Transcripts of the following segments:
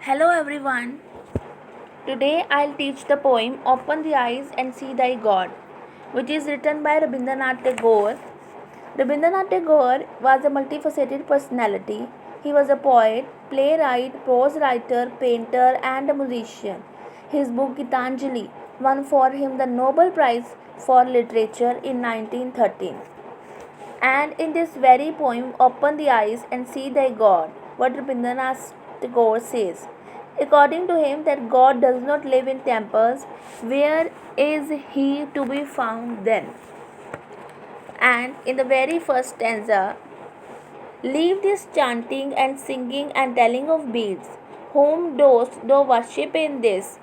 Hello everyone. Today I'll teach the poem Open the Eyes and See Thy God, which is written by Rabindranath Tagore. Rabindranath Tagore was a multifaceted personality. He was a poet, playwright, prose writer, painter, and a musician. His book Gitanjali won for him the Nobel Prize for Literature in 1913. And in this very poem, Open the Eyes and See Thy God, what Rabindranath Tagore says. According to him, that God does not live in temples, where is he to be found then? And in the very first stanza, leave this chanting and singing and telling of beads, whom dost thou worship in this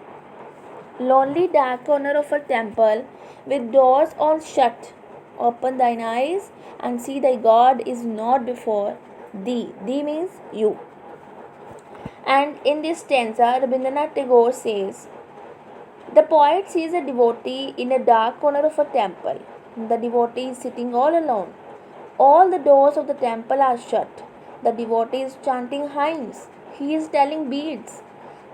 lonely dark corner of a temple with doors all shut? Open thine eyes and see thy God is not before thee. Thee means you. And in this stanza, Rabindranath Tagore says, the poet sees a devotee in a dark corner of a temple. The devotee is sitting all alone. All the doors of the temple are shut. The devotee is chanting hymns. He is telling beads.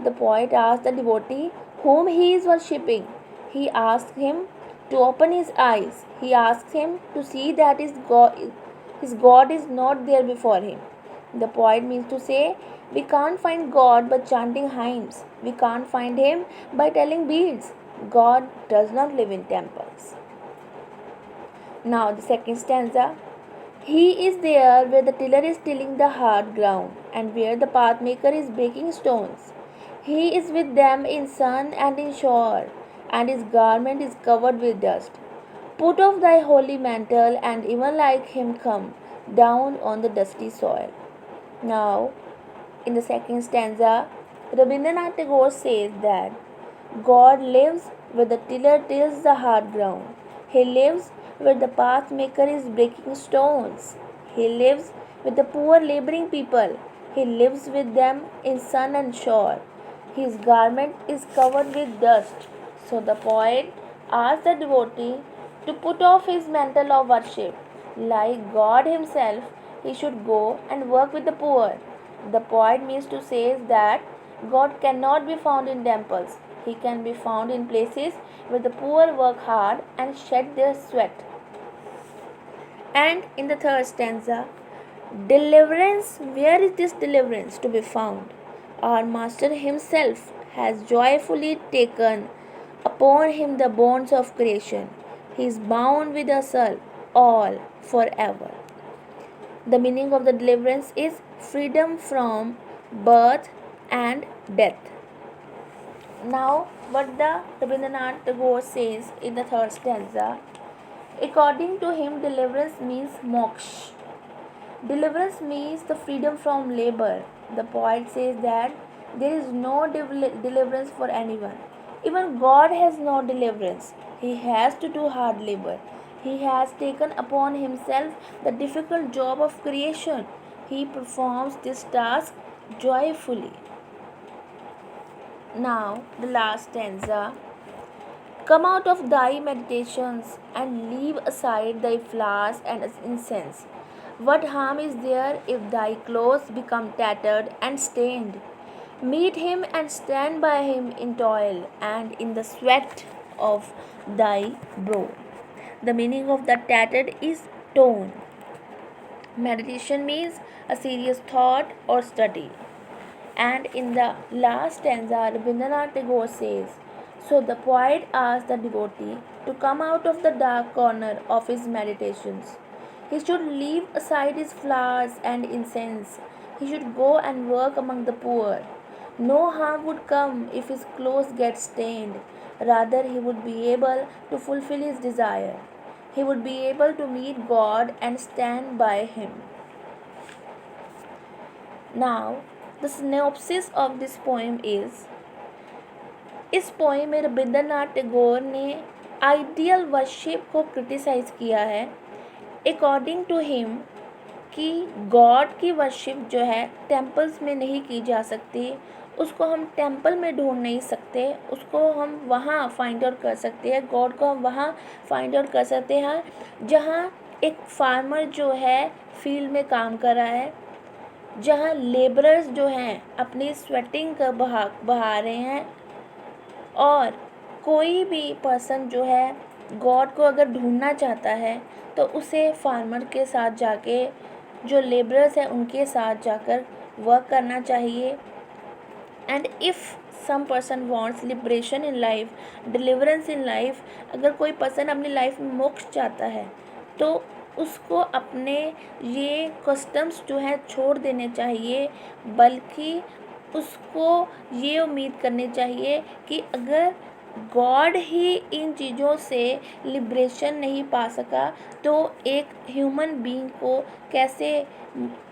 The poet asks the devotee whom he is worshipping. He asks him to open his eyes. He asks him to see that his God is not there before him. The poet means to say, we can't find God by chanting hymns. We can't find Him by telling beads. God does not live in temples. Now, the second stanza. He is there where the tiller is tilling the hard ground and where the pathmaker is breaking stones. He is with them in sun and in shore, and his garment is covered with dust. Put off thy holy mantle, and even like him come down on the dusty soil. Now, in the second stanza, Rabindranath Tagore says that God lives where the tiller tills the hard ground. He lives where the pathmaker is breaking stones. He lives with the poor laboring people. He lives with them in sun and shore. His garment is covered with dust. So the poet asks the devotee to put off his mantle of worship. Like God himself, he should go and work with the poor. The poet means to say that God cannot be found in temples. He can be found in places where the poor work hard and shed their sweat. And in the third stanza, deliverance, where is this deliverance to be found? Our Master Himself has joyfully taken upon Him the bonds of creation. He is bound with us all forever. The meaning of the deliverance is freedom from birth and death. Now, what the Rabindranath Tagore says in the third stanza, according to him, deliverance means moksha. Deliverance means the freedom from labor. The poet says that there is no deliverance for anyone. Even God has no deliverance. He has to do hard labor. He has taken upon himself the difficult job of creation. He performs this task joyfully. Now, the last stanza. Come out of thy meditations and leave aside thy flowers and incense. What harm is there if thy clothes become tattered and stained? Meet him and stand by him in toil and in the sweat of thy brow. The meaning of the tattered is torn. Meditation means a serious thought or study. And in the last stanza, Rabindranath Tagore says, so the poet asks the devotee to come out of the dark corner of his meditations. He should leave aside his flowers and incense. He should go and work among the poor. No harm would come if his clothes get stained. Rather, he would be able to fulfill his desire. He would be able to meet God and stand by Him. Now, the synopsis of this poem is, इस poem में रविंद्रनाथ टैगोर ने ideal worship को criticise किया है according to him कि God की worship जो है टेम्पल्स में नहीं की जा सकती, उसको हम टेम्पल में ढूंढ नहीं सकते, उसको हम वहाँ फाइंड आउट कर सकते हैं, गॉड को हम वहाँ फाइंड आउट कर सकते हैं जहाँ एक फार्मर जो है फील्ड में काम कर रहा है, जहाँ लेबरर्स जो हैं अपनी स्वेटिंग का बहा रहे हैं, और कोई भी पर्सन जो है गॉड को अगर ढूंढना चाहता है तो उसे फार्मर के साथ जाके, जो लेबरर्स हैं उनके साथ जाकर वर्क करना चाहिए। And if some person wants liberation in life, deliverance in life, अगर कोई पर्सन अपनी लाइफ में मोक्ष चाहता है तो उसको अपने ये कस्टम्स जो हैं छोड़ देने चाहिए, बल्कि उसको ये उम्मीद करनी चाहिए कि अगर गॉड ही इन चीज़ों से लिबरेशन नहीं पा सका तो एक ह्यूमन बीइंग को कैसे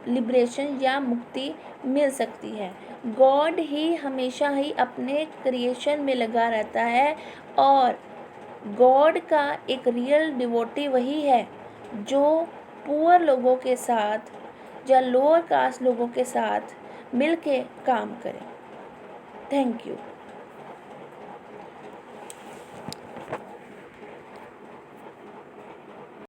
लिबरेशन या मुक्ति मिल सकती है। गॉड ही हमेशा ही अपने क्रिएशन में लगा रहता है, और गॉड का एक रियल डिवोटी वही है जो पुअर लोगों के साथ या लोअर कास्ट लोगों के साथ मिल के काम करे। Thank you.